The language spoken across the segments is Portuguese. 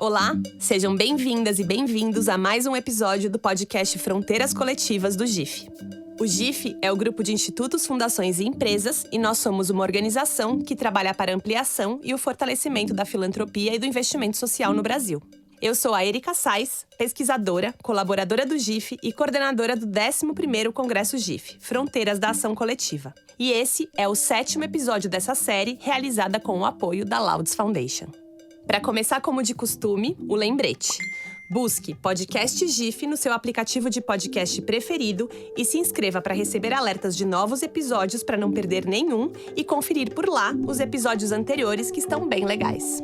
Olá, sejam bem-vindas e bem-vindos a mais um episódio do podcast Fronteiras Coletivas do GIF. O GIF é o grupo de institutos, fundações e empresas e nós somos uma organização que trabalha para a ampliação e o fortalecimento da filantropia e do investimento social no Brasil. Eu sou a Erika Sais, pesquisadora, colaboradora do GIF e coordenadora do 11º Congresso GIF, Fronteiras da Ação Coletiva. E esse é o 7º episódio dessa série, realizada com o apoio da Laudes Foundation. Para começar, como de costume, o lembrete. Busque Podcast GIF no seu aplicativo de podcast preferido e se inscreva para receber alertas de novos episódios para não perder nenhum e conferir por lá os episódios anteriores que estão bem legais.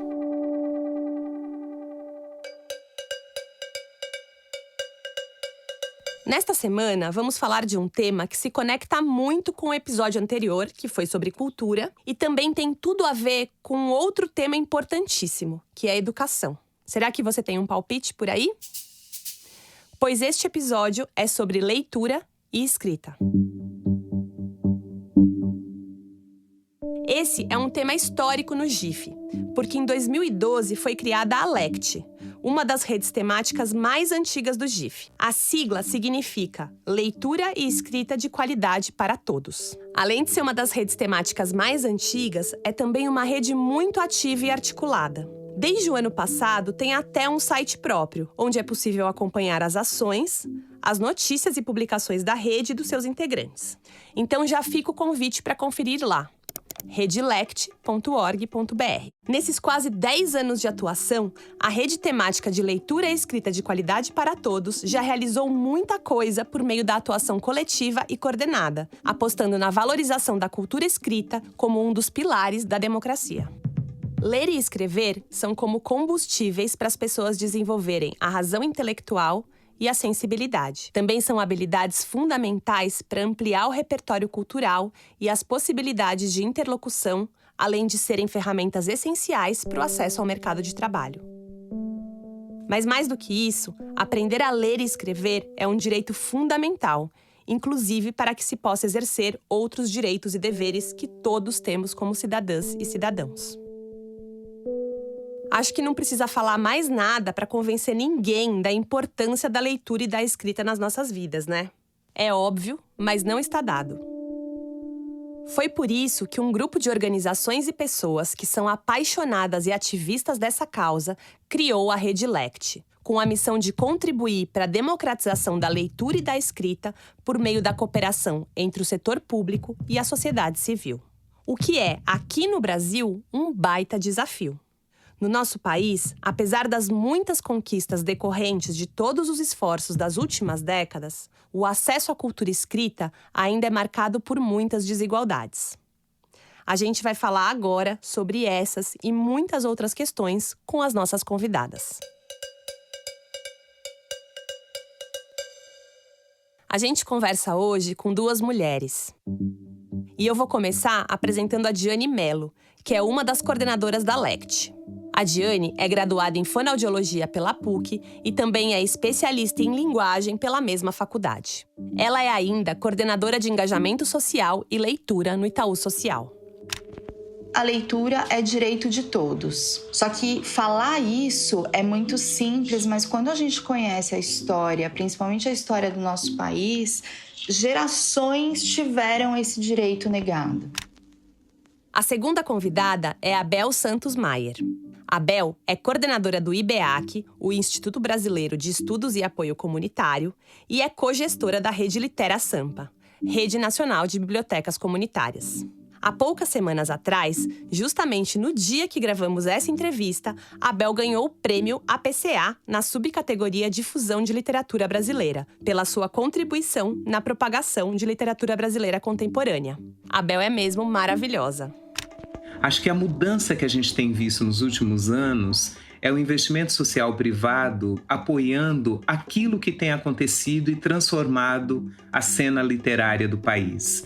Nesta semana, vamos falar de um tema que se conecta muito com o episódio anterior, que foi sobre cultura, e também tem tudo a ver com outro tema importantíssimo, que é a educação. Será que você tem um palpite por aí? Pois este episódio é sobre leitura e escrita. Esse é um tema histórico no GIF, porque em 2012 foi criada a LECT, uma das redes temáticas mais antigas do GIF. A sigla significa Leitura e Escrita de Qualidade para Todos. Além de ser uma das redes temáticas mais antigas, é também uma rede muito ativa e articulada. Desde o ano passado, tem até um site próprio, onde é possível acompanhar as ações, as notícias e publicações da rede e dos seus integrantes. Então já fica o convite para conferir lá. redilect.org.br. Nesses quase 10 anos de atuação, a rede temática de leitura e escrita de qualidade para todos já realizou muita coisa por meio da atuação coletiva e coordenada, apostando na valorização da cultura escrita como um dos pilares da democracia. Ler e escrever são como combustíveis para as pessoas desenvolverem a razão intelectual e a sensibilidade. Também são habilidades fundamentais para ampliar o repertório cultural e as possibilidades de interlocução, além de serem ferramentas essenciais para o acesso ao mercado de trabalho. Mas mais do que isso, aprender a ler e escrever é um direito fundamental, inclusive para que se possa exercer outros direitos e deveres que todos temos como cidadãs e cidadãos. Acho que não precisa falar mais nada para convencer ninguém da importância da leitura e da escrita nas nossas vidas, né? É óbvio, mas não está dado. Foi por isso que um grupo de organizações e pessoas que são apaixonadas e ativistas dessa causa criou a Rede LECT, com a missão de contribuir para a democratização da leitura e da escrita por meio da cooperação entre o setor público e a sociedade civil. O que é, aqui no Brasil, um baita desafio. No nosso país, apesar das muitas conquistas decorrentes de todos os esforços das últimas décadas, o acesso à cultura escrita ainda é marcado por muitas desigualdades. A gente vai falar agora sobre essas e muitas outras questões com as nossas convidadas. A gente conversa hoje com duas mulheres. E eu vou começar apresentando a Diane Mello, que é uma das coordenadoras da LECT. A Diane é graduada em fonoaudiologia pela PUC e também é especialista em linguagem pela mesma faculdade. Ela é ainda coordenadora de engajamento social e leitura no Itaú Social. A leitura é direito de todos. Só que falar isso é muito simples, mas quando a gente conhece a história, principalmente a história do nosso país, gerações tiveram esse direito negado. A segunda convidada é a Bel Santos Maier. A Bel é coordenadora do IBEAC, o Instituto Brasileiro de Estudos e Apoio Comunitário, e é cogestora da Rede Litera Sampa, Rede Nacional de Bibliotecas Comunitárias. Há poucas semanas atrás, justamente no dia que gravamos essa entrevista, a Bel ganhou o prêmio APCA na subcategoria Difusão de Literatura Brasileira, pela sua contribuição na propagação de literatura brasileira contemporânea. A Bel é mesmo maravilhosa. Acho que a mudança que a gente tem visto nos últimos anos é o investimento social privado apoiando aquilo que tem acontecido e transformado a cena literária do país.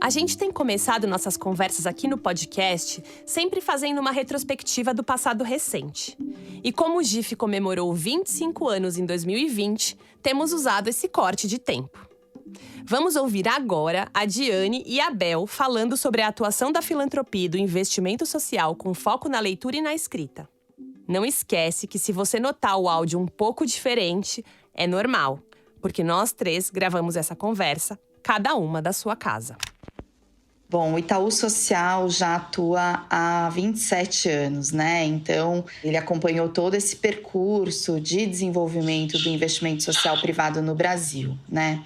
A gente tem começado nossas conversas aqui no podcast sempre fazendo uma retrospectiva do passado recente. E como o GIF comemorou 25 anos em 2020, temos usado esse corte de tempo. Vamos ouvir agora a Diane e a Bel falando sobre a atuação da filantropia e do investimento social com foco na leitura e na escrita. Não esquece que se você notar o áudio um pouco diferente, é normal, porque nós três gravamos essa conversa, cada uma da sua casa. Bom, o Itaú Social já atua há 27 anos, né? Então, ele acompanhou todo esse percurso de desenvolvimento do investimento social privado no Brasil, né?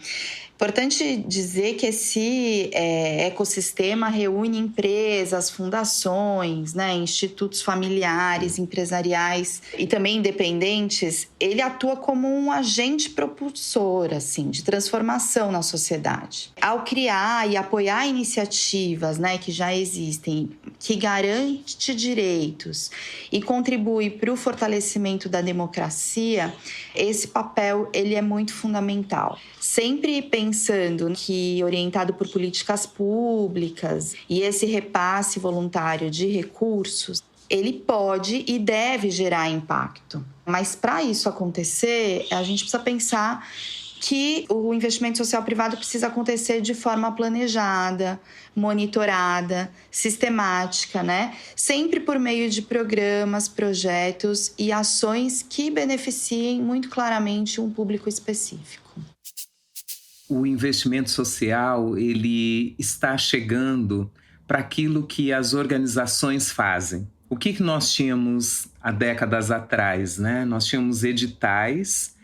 Importante dizer que esse ecossistema reúne empresas, fundações, né, institutos familiares, empresariais e também independentes. Ele atua como um agente propulsor, assim, de transformação na sociedade. Ao criar e apoiar iniciativas, né, que já existem, que garante direitos e contribui para o fortalecimento da democracia, esse papel ele é muito fundamental. Sempre pensando que, orientado por políticas públicas e esse repasse voluntário de recursos, ele pode e deve gerar impacto. Mas para isso acontecer, a gente precisa pensar que o investimento social privado precisa acontecer de forma planejada, monitorada, sistemática, né? Sempre por meio de programas, projetos e ações que beneficiem muito claramente um público específico. O investimento social, ele está chegando para aquilo que as organizações fazem. O que nós tínhamos há décadas atrás, né? Nós tínhamos editais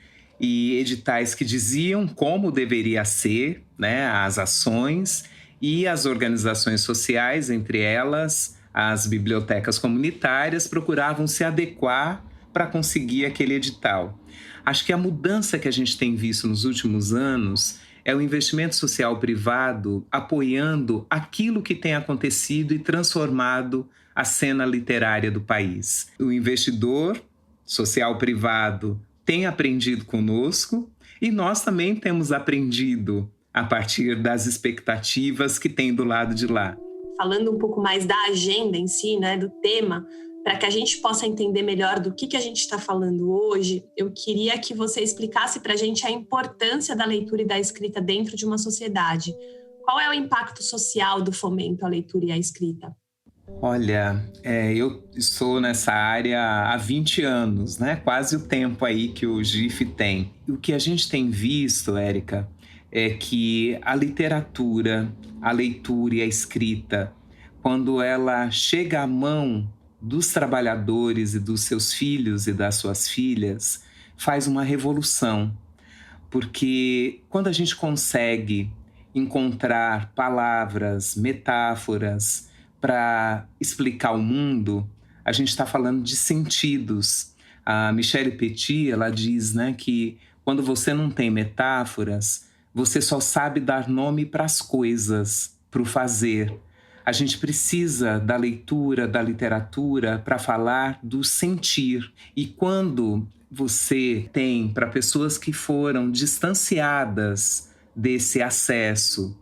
que diziam como deveria ser, né, as ações, e as organizações sociais, entre elas as bibliotecas comunitárias, procuravam se adequar para conseguir aquele edital. Acho que a mudança que a gente tem visto nos últimos anos é o investimento social privado apoiando aquilo que tem acontecido e transformado a cena literária do país. O investidor social privado tem aprendido conosco e nós também temos aprendido a partir das expectativas que tem do lado de lá. Falando um pouco mais da agenda em si, né, do tema, para que a gente possa entender melhor do que a gente está falando hoje, eu queria que você explicasse para a gente a importância da leitura e da escrita dentro de uma sociedade. Qual é o impacto social do fomento à leitura e à escrita? Olha, eu estou nessa área há 20 anos, né? Quase o tempo aí que o GIF tem. E o que a gente tem visto, Érica, é que a literatura, a leitura e a escrita, quando ela chega à mão dos trabalhadores e dos seus filhos e das suas filhas, faz uma revolução. Porque quando a gente consegue encontrar palavras, metáforas para explicar o mundo, a gente está falando de sentidos. A Michelle Petit, ela diz, né, que quando você não tem metáforas, você só sabe dar nome para as coisas, para o fazer. A gente precisa da leitura, da literatura para falar do sentir. E quando você tem para pessoas que foram distanciadas desse acesso,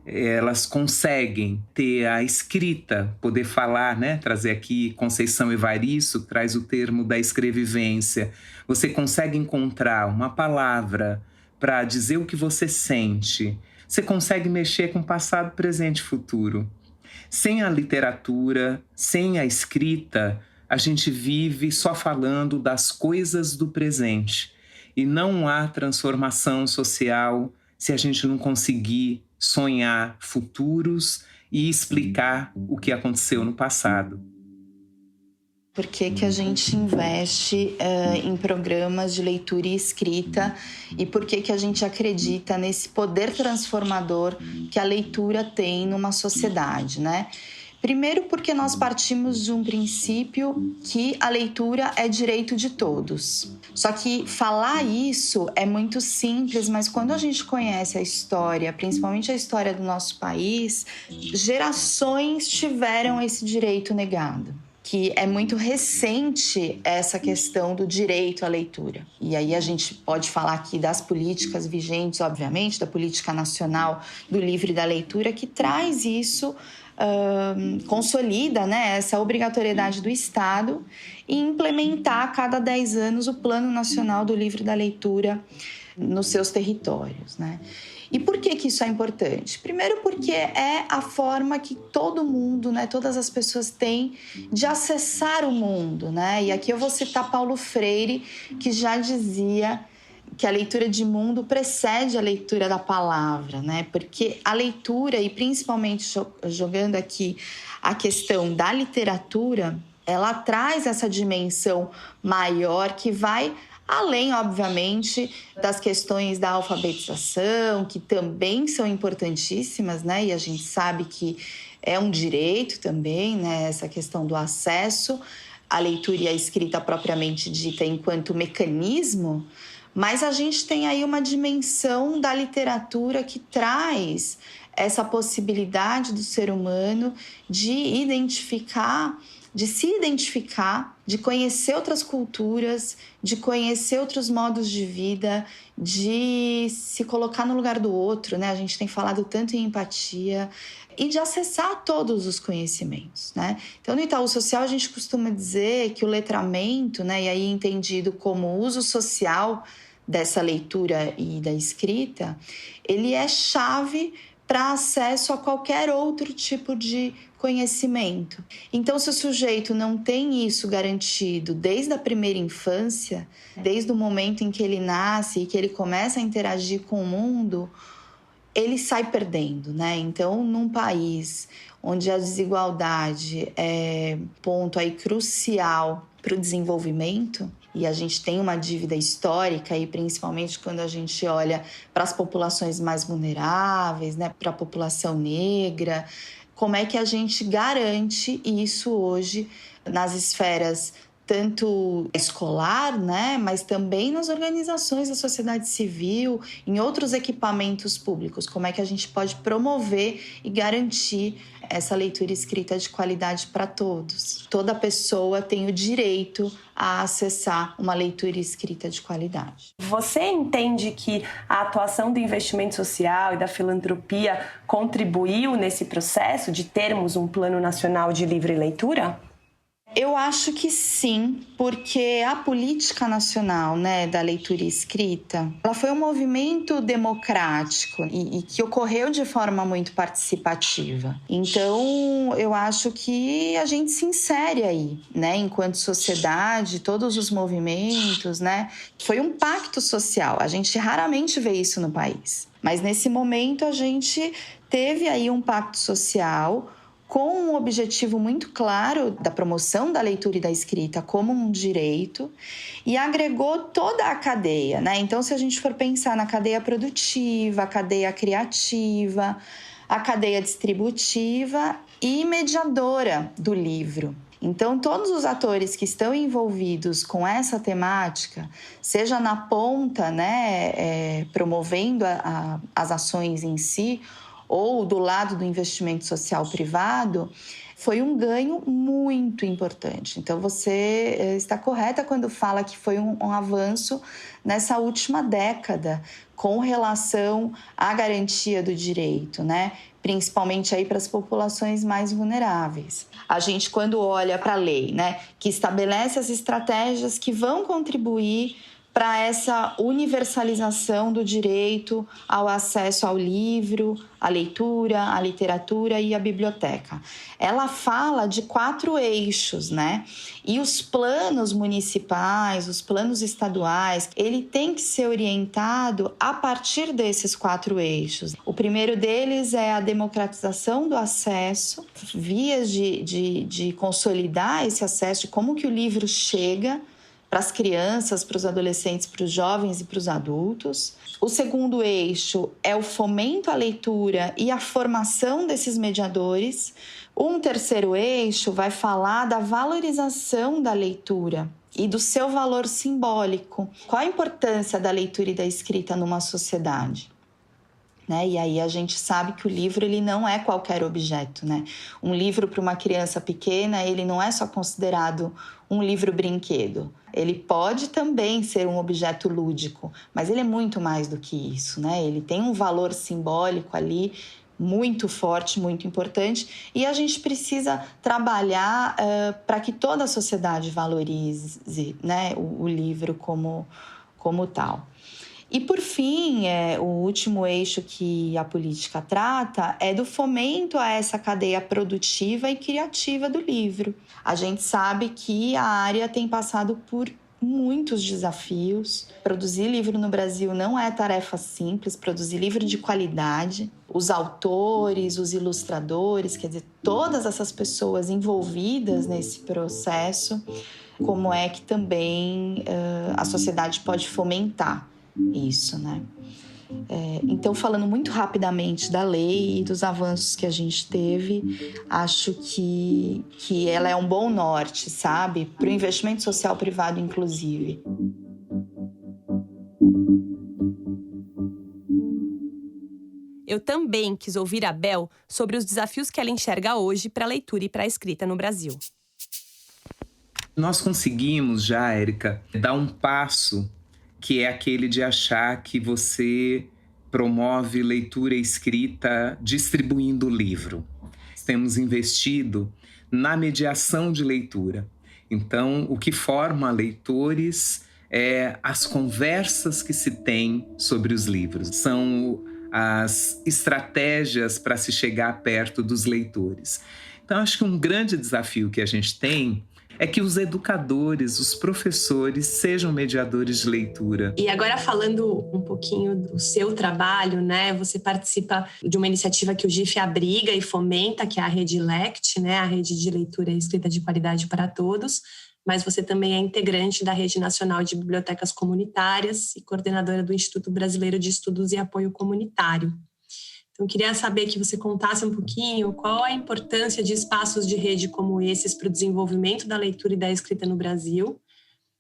elas conseguem ter a escrita, poder falar, né? Trazer aqui Conceição Evaristo, traz o termo da escrevivência. Você consegue encontrar uma palavra para dizer o que você sente. Você consegue mexer com passado, presente e futuro. Sem a literatura, sem a escrita, a gente vive só falando das coisas do presente. E não há transformação social se a gente não conseguir sonhar futuros e explicar o que aconteceu no passado. Por que a gente investe em programas de leitura e escrita e por que a gente acredita nesse poder transformador que a leitura tem numa sociedade, né? Primeiro porque nós partimos de um princípio que a leitura é direito de todos. Só que falar isso é muito simples, mas quando a gente conhece a história, principalmente a história do nosso país, gerações tiveram esse direito negado. Que é muito recente essa questão do direito à leitura. E aí a gente pode falar aqui das políticas vigentes, obviamente, da política nacional do livro e da leitura, que traz isso, consolida, né, essa obrigatoriedade do Estado e implementar a cada 10 anos o Plano Nacional do Livro e da Leitura nos seus territórios, né? E por que isso é importante? Primeiro porque é a forma que todo mundo, né, todas as pessoas têm de acessar o mundo, né? E aqui eu vou citar Paulo Freire, que já dizia que a leitura de mundo precede a leitura da palavra, né? Porque a leitura, e principalmente jogando aqui a questão da literatura, ela traz essa dimensão maior que vai além, obviamente, das questões da alfabetização, que também são importantíssimas, né? E a gente sabe que é um direito também, né? Essa questão do acesso à leitura e à escrita propriamente dita enquanto mecanismo, mas a gente tem aí uma dimensão da literatura que traz essa possibilidade do ser humano de se identificar, de conhecer outras culturas, de conhecer outros modos de vida, de se colocar no lugar do outro, né? A gente tem falado tanto em empatia e de acessar todos os conhecimentos, né? Então, no Itaú Social, a gente costuma dizer que o letramento, né, e aí entendido como uso social dessa leitura e da escrita, ele é chave para acesso a qualquer outro tipo de conhecimento. Então, se o sujeito não tem isso garantido desde a primeira infância, desde o momento em que ele nasce e que ele começa a interagir com o mundo, ele sai perdendo, né? Então, num país onde a desigualdade é ponto aí crucial para o desenvolvimento, e a gente tem uma dívida histórica, e principalmente quando a gente olha para as populações mais vulneráveis, né, para a população negra, como é que a gente garante isso hoje nas esferas tanto escolar, né, mas também nas organizações da sociedade civil, em outros equipamentos públicos, como é que a gente pode promover e garantir essa leitura escrita de qualidade para todos. Toda pessoa tem o direito a acessar uma leitura escrita de qualidade. Você entende que a atuação do investimento social e da filantropia contribuiu nesse processo de termos um Plano Nacional de Livre Leitura? Eu acho que sim, porque a política nacional, né, da leitura escrita, ela foi um movimento democrático e que ocorreu de forma muito participativa. Então, eu acho que a gente se insere aí, né, enquanto sociedade, todos os movimentos, né, foi um pacto social. A gente raramente vê isso no país, mas nesse momento a gente teve aí um pacto social com um objetivo muito claro da promoção da leitura e da escrita como um direito e agregou toda a cadeia, né? Então, se a gente for pensar na cadeia produtiva, a cadeia criativa, a cadeia distributiva e mediadora do livro. Então, todos os atores que estão envolvidos com essa temática, seja na ponta, né, promovendo as ações em si, ou do lado do investimento social privado, foi um ganho muito importante. Então, você está correta quando fala que foi um avanço nessa última década com relação à garantia do direito, né? Principalmente aí para as populações mais vulneráveis. A gente, quando olha para a lei, né, que estabelece as estratégias que vão contribuir para essa universalização do direito ao acesso ao livro, à leitura, à literatura e à biblioteca. Ela fala de 4 eixos, né? E os planos municipais, os planos estaduais, ele tem que ser orientado a partir desses 4 eixos. O primeiro deles é a democratização do acesso, vias de consolidar esse acesso, de como que o livro chega para as crianças, para os adolescentes, para os jovens e para os adultos. O segundo eixo é o fomento à leitura e a formação desses mediadores. Um terceiro eixo vai falar da valorização da leitura e do seu valor simbólico. Qual a importância da leitura e da escrita numa sociedade? Né? E aí a gente sabe que o livro ele não é qualquer objeto, né? Um livro para uma criança pequena, ele não é só considerado um livro brinquedo. Ele pode também ser um objeto lúdico, mas ele é muito mais do que isso, né? Ele tem um valor simbólico ali muito forte, muito importante, e a gente precisa trabalhar para que toda a sociedade valorize, né, o livro como tal. E, por fim, o último eixo que a política trata é do fomento a essa cadeia produtiva e criativa do livro. A gente sabe que a área tem passado por muitos desafios. Produzir livro no Brasil não é tarefa simples, produzir livro de qualidade. Os autores, os ilustradores, quer dizer, todas essas pessoas envolvidas nesse processo, como é que também a sociedade pode fomentar isso, né? Então, falando muito rapidamente da lei e dos avanços que a gente teve, acho que ela é um bom norte, sabe? Para o investimento social privado, inclusive. Eu também quis ouvir a Bel sobre os desafios que ela enxerga hoje para a leitura e para a escrita no Brasil. Nós conseguimos já, Érica, dar um passo que é aquele de achar que você promove leitura e escrita distribuindo o livro. Temos investido na mediação de leitura. Então, o que forma leitores é as conversas que se tem sobre os livros. São as estratégias para se chegar perto dos leitores. Então, acho que um grande desafio que a gente tem é que os educadores, os professores, sejam mediadores de leitura. E agora, falando um pouquinho do seu trabalho, né? Você participa de uma iniciativa que o GIF abriga e fomenta, que é a Rede LECT, né? A Rede de Leitura e Escrita de Qualidade para Todos. Mas você também é integrante da Rede Nacional de Bibliotecas Comunitárias e coordenadora do Instituto Brasileiro de Estudos e Apoio Comunitário. Então, queria saber que você contasse um pouquinho qual a importância de espaços de rede como esses para o desenvolvimento da leitura e da escrita no Brasil.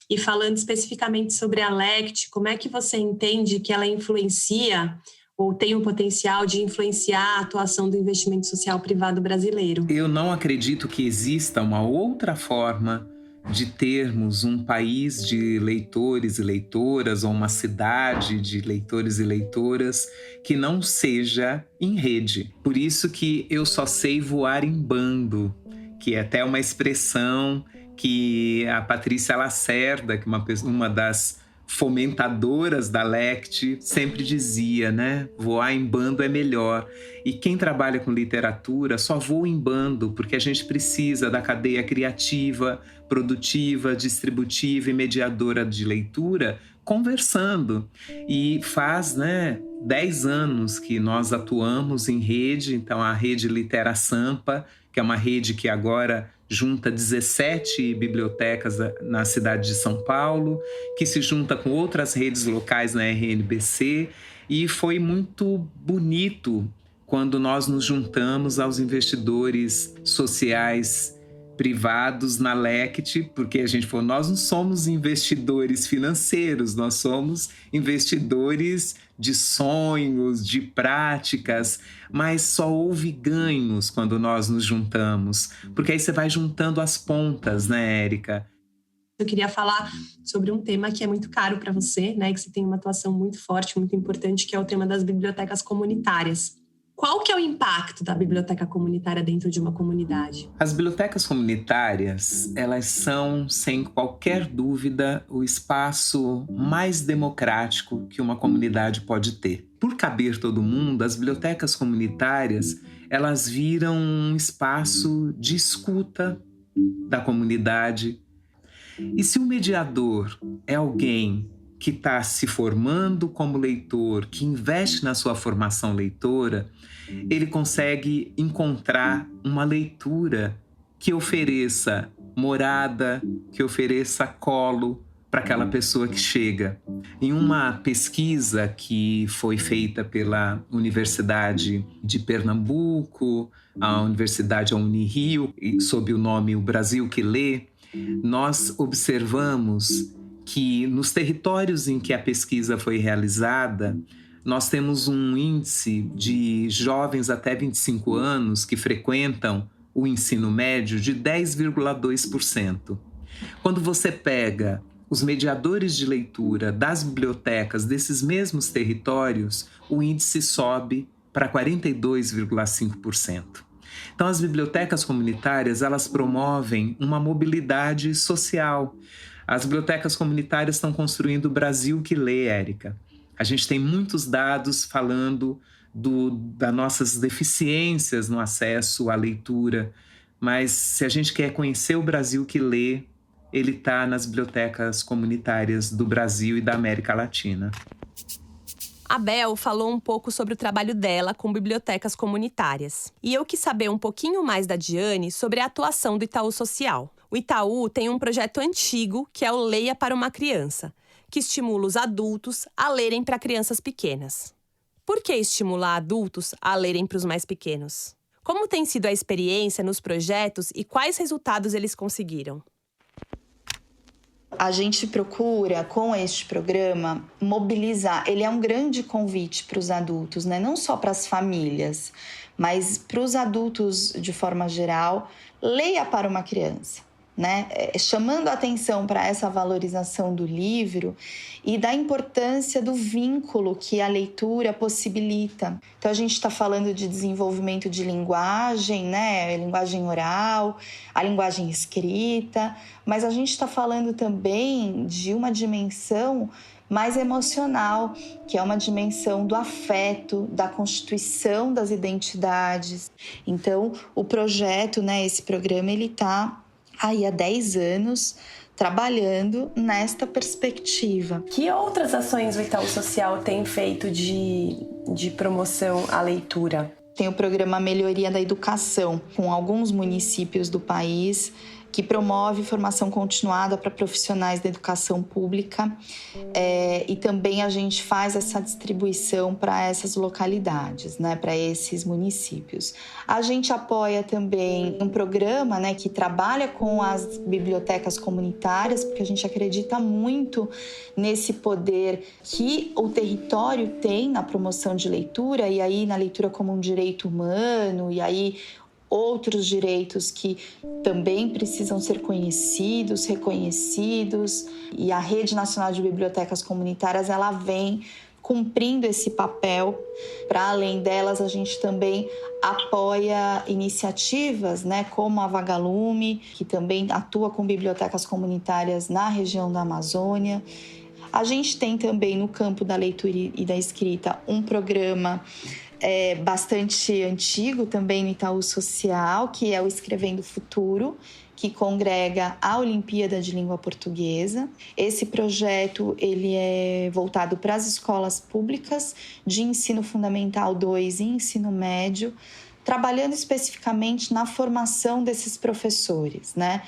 E falando especificamente sobre a LECT, como é que você entende que ela influencia ou tem o potencial de influenciar a atuação do investimento social privado brasileiro? Eu não acredito que exista uma outra forma de termos um país de leitores e leitoras ou uma cidade de leitores e leitoras que não seja em rede. Por isso que eu só sei voar em bando, que é até uma expressão que a Patrícia Lacerda, que é uma das fomentadoras da LECT, sempre dizia, né? Voar em bando é melhor. E quem trabalha com literatura só voa em bando, porque a gente precisa da cadeia criativa, produtiva, distributiva e mediadora de leitura conversando. E faz, 10 anos que nós atuamos em rede, então a Rede Litera Sampa, que é uma rede que agora junta 17 bibliotecas na cidade de São Paulo, que se junta com outras redes locais na RNBC, e foi muito bonito quando nós nos juntamos aos investidores sociais privados na LECT, porque a gente falou, nós não somos investidores financeiros, nós somos investidores de sonhos, de práticas, mas só houve ganhos quando nós nos juntamos, porque aí você vai juntando as pontas, né, Érica? Eu queria falar sobre um tema que é muito caro para você, né, que você tem uma atuação muito forte, muito importante, que é o tema das bibliotecas comunitárias. Qual que é o impacto da biblioteca comunitária dentro de uma comunidade? As bibliotecas comunitárias, elas são, sem qualquer dúvida, o espaço mais democrático que uma comunidade pode ter. Por caber todo mundo, as bibliotecas comunitárias, elas viram um espaço de escuta da comunidade. E se o mediador é alguém que está se formando como leitor, que investe na sua formação leitora, ele consegue encontrar uma leitura que ofereça morada, que ofereça colo para aquela pessoa que chega. Em uma pesquisa que foi feita pela Universidade de Pernambuco, a Universidade Unirio, sob o nome O Brasil que Lê, nós observamos que nos territórios em que a pesquisa foi realizada, nós temos um índice de jovens até 25 anos que frequentam o ensino médio de 10,2%. Quando você pega os mediadores de leitura das bibliotecas desses mesmos territórios, o índice sobe para 42,5%. Então, as bibliotecas comunitárias, elas promovem uma mobilidade social. As bibliotecas comunitárias estão construindo o Brasil que lê, Érica. A gente tem muitos dados falando das nossas deficiências no acesso à leitura, mas se a gente quer conhecer o Brasil que lê, ele está nas bibliotecas comunitárias do Brasil e da América Latina. A Bel falou um pouco sobre o trabalho dela com bibliotecas comunitárias. E eu quis saber um pouquinho mais da Diane sobre a atuação do Itaú Social. O Itaú tem um projeto antigo que é o Leia para uma Criança, que estimula os adultos a lerem para crianças pequenas. Por que estimular adultos a lerem para os mais pequenos? Como tem sido a experiência nos projetos e quais resultados eles conseguiram? A gente procura, com este programa, mobilizar. Ele é um grande convite para os adultos, né? Não só para as famílias, mas para os adultos de forma geral. Leia para uma criança, né? Chamando a atenção para essa valorização do livro e da importância do vínculo que a leitura possibilita. Então, a gente está falando de desenvolvimento de linguagem, né? Linguagem oral, a linguagem escrita, mas a gente está falando também de uma dimensão mais emocional, que é uma dimensão do afeto, da constituição das identidades. Então, o projeto, né? Esse programa, ele está aí há 10 anos trabalhando nesta perspectiva. Que outras ações o Itaú Social tem feito de promoção à leitura? Tem o programa Melhoria da Educação, com alguns municípios do país, que promove formação continuada para profissionais da educação pública, e também a gente faz essa distribuição para essas localidades, né, para esses municípios. A gente apoia também um programa, né, que trabalha com as bibliotecas comunitárias, porque a gente acredita muito nesse poder que o território tem na promoção de leitura, e aí na leitura como um direito humano, e aí outros direitos que também precisam ser conhecidos, reconhecidos. E a Rede Nacional de Bibliotecas Comunitárias, ela vem cumprindo esse papel. Para além delas, a gente também apoia iniciativas, né, como a Vagalume, que também atua com bibliotecas comunitárias na região da Amazônia. A gente tem também no campo da leitura e da escrita um programa bastante antigo também no Itaú Social, que é o Escrevendo Futuro, que congrega a Olimpíada de Língua Portuguesa. Esse projeto ele é voltado para as escolas públicas de ensino fundamental 2 e ensino médio, trabalhando especificamente na formação desses professores, né?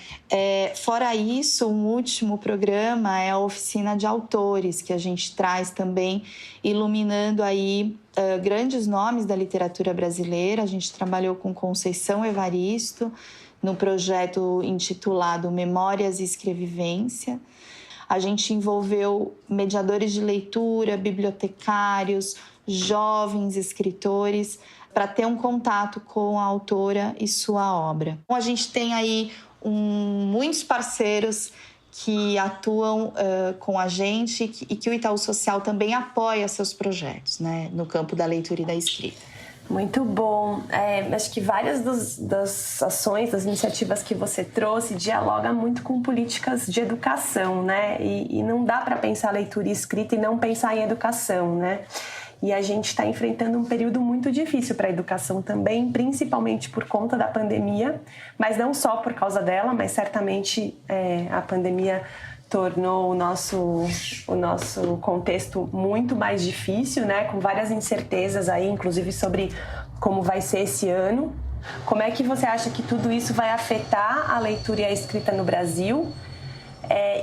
Fora isso, um último programa é a Oficina de Autores, que a gente traz também, iluminando aí grandes nomes da literatura brasileira. A gente trabalhou com Conceição Evaristo, no projeto intitulado Memórias e Escrevivência. A gente envolveu mediadores de leitura, bibliotecários, jovens escritores, para ter um contato com a autora e sua obra. Então, a gente tem aí muitos parceiros que atuam com a gente e que o Itaú Social também apoia seus projetos, né, no campo da leitura e da escrita. Muito bom. Acho que várias das ações, das iniciativas que você trouxe dialogam muito com políticas de educação, né? E não dá para pensar leitura e escrita e não pensar em educação, né? E a gente está enfrentando um período muito difícil para a educação também, principalmente por conta da pandemia, mas não só por causa dela, mas certamente a pandemia tornou o nosso contexto muito mais difícil, né? Com várias incertezas aí, inclusive sobre como vai ser esse ano. Como é que você acha que tudo isso vai afetar a leitura e a escrita no Brasil?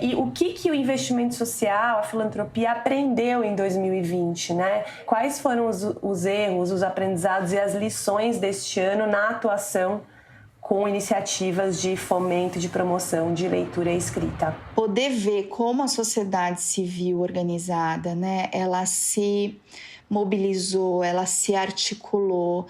E o que o investimento social, a filantropia aprendeu em 2020, né? Quais foram os erros, os aprendizados e as lições deste ano na atuação com iniciativas de fomento, de promoção de leitura e escrita? Poder ver como a sociedade civil organizada, né? Ela se mobilizou, ela se articulou.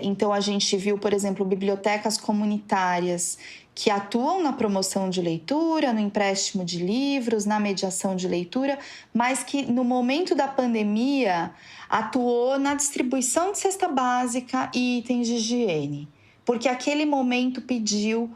Então, a gente viu, por exemplo, bibliotecas comunitárias que atuam na promoção de leitura, no empréstimo de livros, na mediação de leitura, mas que no momento da pandemia atuou na distribuição de cesta básica e itens de higiene, porque aquele momento pediu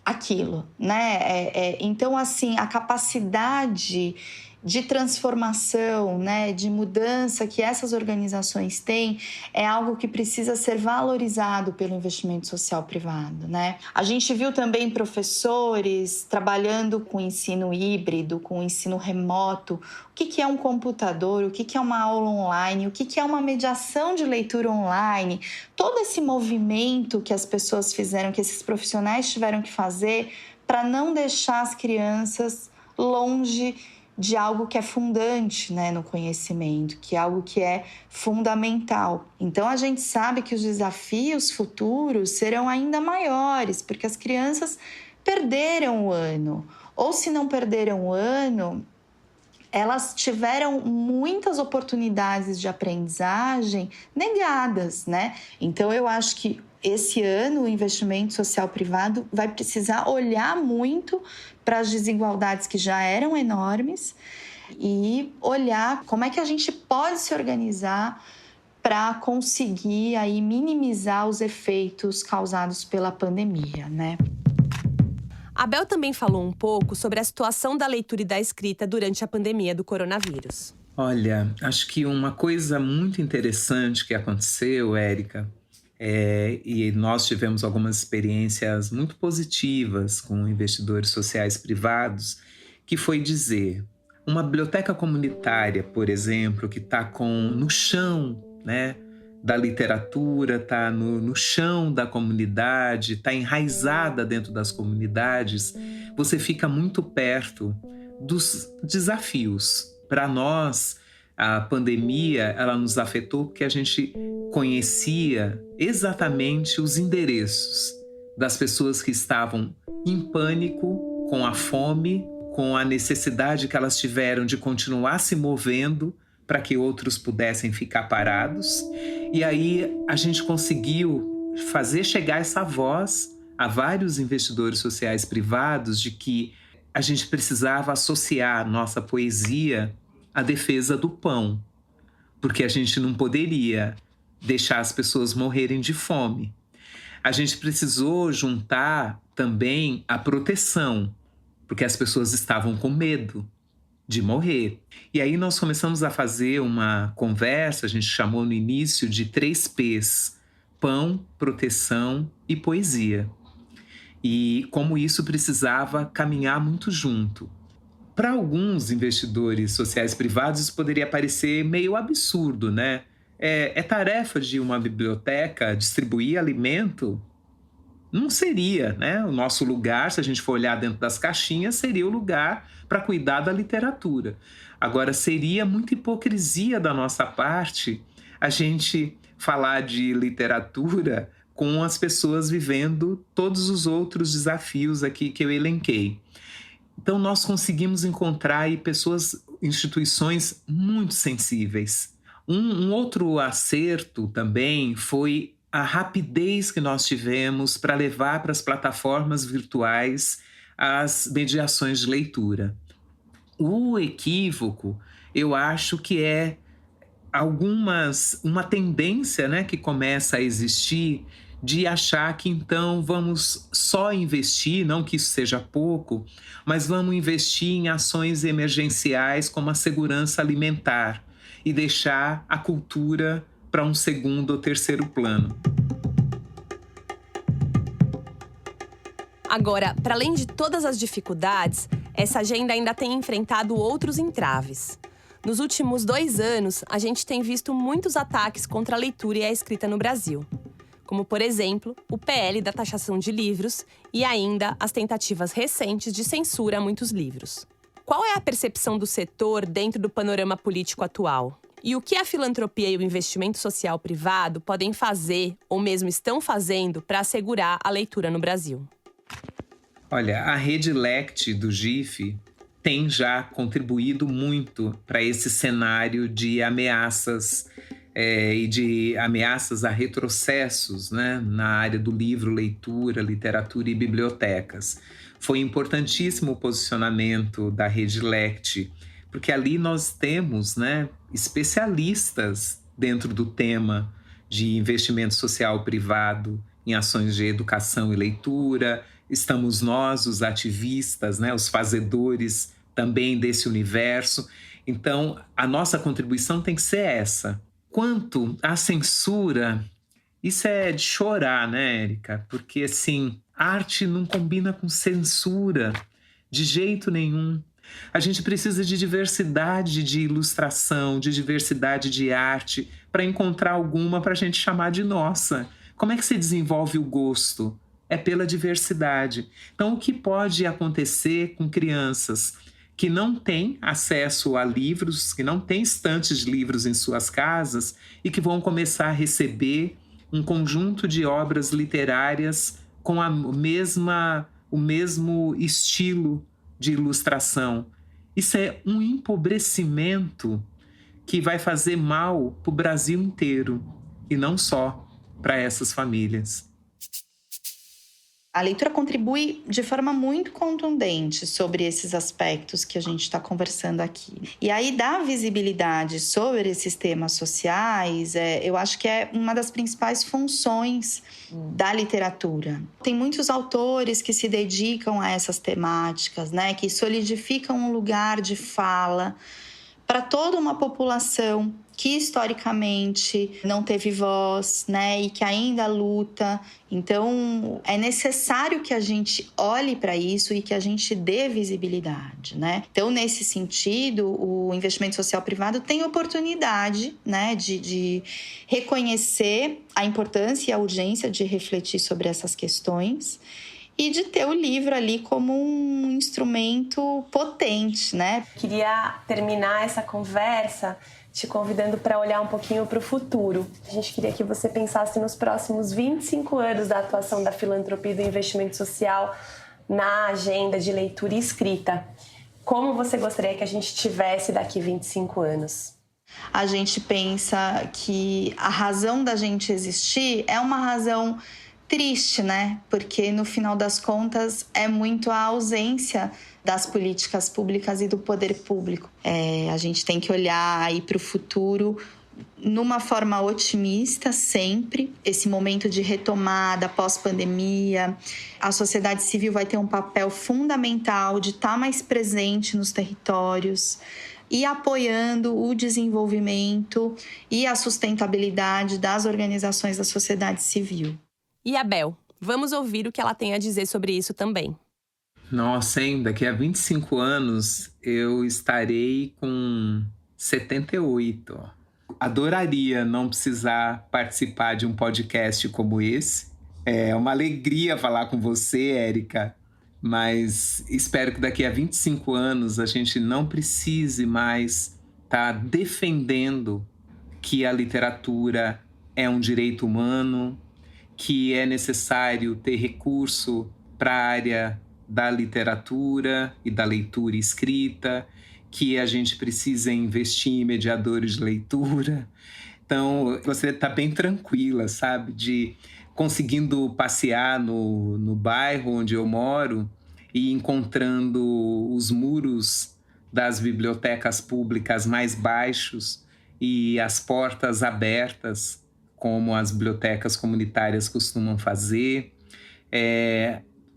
aquilo, né? Então, assim, a capacidade de transformação, né, de mudança que essas organizações têm, é algo que precisa ser valorizado pelo investimento social privado, né? A gente viu também professores trabalhando com ensino híbrido, com ensino remoto. O que é um computador? O que é uma aula online? O que é uma mediação de leitura online? Todo esse movimento que as pessoas fizeram, que esses profissionais tiveram que fazer para não deixar as crianças longe de algo que é fundante, né, no conhecimento, que é algo que é fundamental. Então, a gente sabe que os desafios futuros serão ainda maiores, porque as crianças perderam o ano. Ou, se não perderam o ano, elas tiveram muitas oportunidades de aprendizagem negadas, né? Então, eu acho que esse ano o investimento social privado vai precisar olhar muito para as desigualdades que já eram enormes e olhar como é que a gente pode se organizar para conseguir aí minimizar os efeitos causados pela pandemia, né? A Bel também falou um pouco sobre a situação da leitura e da escrita durante a pandemia do coronavírus. Olha, acho que uma coisa muito interessante que aconteceu, Érica, e nós tivemos algumas experiências muito positivas com investidores sociais privados, que foi dizer, uma biblioteca comunitária, por exemplo, que está no chão, né, da literatura, está no chão da comunidade, está enraizada dentro das comunidades, você fica muito perto dos desafios. Para nós, a pandemia, ela nos afetou porque a gente conhecia exatamente os endereços das pessoas que estavam em pânico, com a fome, com a necessidade que elas tiveram de continuar se movendo para que outros pudessem ficar parados. E aí a gente conseguiu fazer chegar essa voz a vários investidores sociais privados de que a gente precisava associar nossa poesia à defesa do pão, porque a gente não poderia deixar as pessoas morrerem de fome. A gente precisou juntar também a proteção, porque as pessoas estavam com medo de morrer. E aí nós começamos a fazer uma conversa, a gente chamou no início de 3 P's: pão, proteção e poesia. E como isso precisava caminhar muito junto. Para alguns investidores sociais privados, isso poderia parecer meio absurdo, né? É tarefa de uma biblioteca distribuir alimento? Não seria, né? O nosso lugar, se a gente for olhar dentro das caixinhas, seria o lugar para cuidar da literatura. Agora, seria muita hipocrisia da nossa parte a gente falar de literatura com as pessoas vivendo todos os outros desafios aqui que eu elenquei. Então, nós conseguimos encontrar aí instituições muito sensíveis. Um outro acerto também foi a rapidez que nós tivemos para levar para as plataformas virtuais as mediações de leitura. O equívoco, eu acho que é uma tendência, né, que começa a existir de achar que então vamos só investir, não que isso seja pouco, mas vamos investir em ações emergenciais como a segurança alimentar e deixar a cultura para um segundo ou terceiro plano. Agora, para além de todas as dificuldades, essa agenda ainda tem enfrentado outros entraves. Nos últimos 2 anos, a gente tem visto muitos ataques contra a leitura e a escrita no Brasil. Como, por exemplo, o PL da taxação de livros e ainda as tentativas recentes de censura a muitos livros. Qual é a percepção do setor dentro do panorama político atual? E o que a filantropia e o investimento social privado podem fazer, ou mesmo estão fazendo, para assegurar a leitura no Brasil? Olha, a rede LECT do GIF tem já contribuído muito para esse cenário de ameaças e de ameaças a retrocessos, né, na área do livro, leitura, literatura e bibliotecas. Foi importantíssimo o posicionamento da rede LECT, porque ali nós temos, né, especialistas dentro do tema de investimento social privado em ações de educação e leitura. Estamos nós, os ativistas, né, os fazedores também desse universo. Então, a nossa contribuição tem que ser essa. Quanto à censura, isso é de chorar, né, Érica? Porque, assim, arte não combina com censura de jeito nenhum. A gente precisa de diversidade de ilustração, de diversidade de arte, para encontrar alguma para a gente chamar de nossa. Como é que se desenvolve o gosto? É pela diversidade. Então, o que pode acontecer com crianças que não têm acesso a livros, que não têm estantes de livros em suas casas e que vão começar a receber um conjunto de obras literárias com o mesmo estilo de ilustração? Isso é um empobrecimento que vai fazer mal para o Brasil inteiro e não só para essas famílias. A leitura contribui de forma muito contundente sobre esses aspectos que a gente está conversando aqui. E aí, dar visibilidade sobre esses temas sociais, eu acho que é uma das principais funções da literatura. Tem muitos autores que se dedicam a essas temáticas, né, que solidificam um lugar de fala para toda uma população que historicamente não teve voz, né, e que ainda luta. Então, é necessário que a gente olhe para isso e que a gente dê visibilidade, né? Então, nesse sentido, o investimento social privado tem oportunidade, né, de reconhecer a importância e a urgência de refletir sobre essas questões e de ter o livro ali como um instrumento potente, né? Queria terminar essa conversa te convidando para olhar um pouquinho para o futuro. A gente queria que você pensasse nos próximos 25 anos da atuação da filantropia e do investimento social na agenda de leitura e escrita. Como você gostaria que a gente tivesse daqui 25 anos? A gente pensa que a razão da gente existir é uma razão triste, né? Porque no final das contas é muito a ausência das políticas públicas e do poder público. A gente tem que olhar aí para o futuro numa forma otimista sempre. Esse momento de retomada pós-pandemia, a sociedade civil vai ter um papel fundamental de estar mais presente nos territórios e apoiando o desenvolvimento e a sustentabilidade das organizações da sociedade civil. E a Bel, vamos ouvir o que ela tem a dizer sobre isso também. Nossa, hein? Daqui a 25 anos eu estarei com 78. Adoraria não precisar participar de um podcast como esse. É uma alegria falar com você, Érica. Mas espero que daqui a 25 anos a gente não precise mais estar defendendo que a literatura é um direito humano, que é necessário ter recurso para a área da literatura e da leitura escrita, que a gente precisa investir em mediadores de leitura. Então, você está bem tranquila, sabe? De conseguindo passear no bairro onde eu moro e encontrando os muros das bibliotecas públicas mais baixos e as portas abertas, como as bibliotecas comunitárias costumam fazer,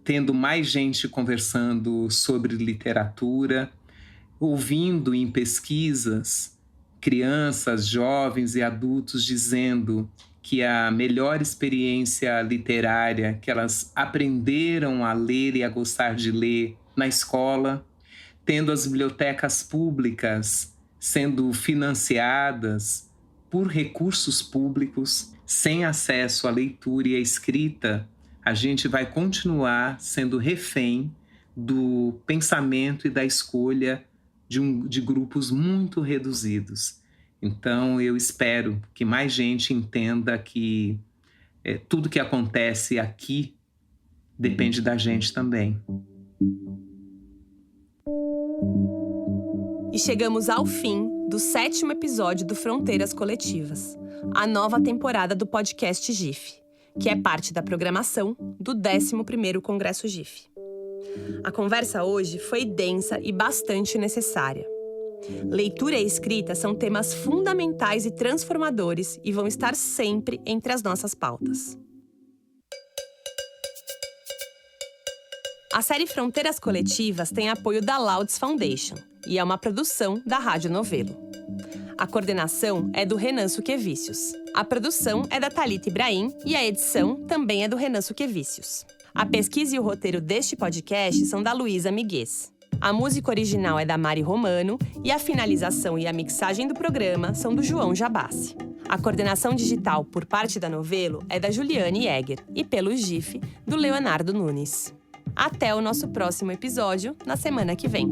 tendo mais gente conversando sobre literatura, ouvindo em pesquisas crianças, jovens e adultos dizendo que a melhor experiência literária que elas aprenderam a ler e a gostar de ler na escola, tendo as bibliotecas públicas sendo financiadas por recursos públicos, sem acesso à leitura e à escrita, a gente vai continuar sendo refém do pensamento e da escolha de grupos muito reduzidos. Então, eu espero que mais gente entenda que tudo que acontece aqui depende da gente também. E chegamos ao fim do 7º episódio do Fronteiras Coletivas, a nova temporada do podcast GIF, que é parte da programação do 11º Congresso GIF. A conversa hoje foi densa e bastante necessária. Leitura e escrita são temas fundamentais e transformadores e vão estar sempre entre as nossas pautas. A série Fronteiras Coletivas tem apoio da Louds Foundation e é uma produção da Rádio Novelo. A coordenação é do Renan Suquevicius. A produção é da Thalita Ibrahim e a edição também é do Renan Suquevicius. A pesquisa e o roteiro deste podcast são da Luísa Miguez. A música original é da Mari Romano e a finalização e a mixagem do programa são do João Jabassi. A coordenação digital por parte da Novelo é da Juliane Egger e pelo GIF do Leonardo Nunes. Até o nosso próximo episódio, na semana que vem.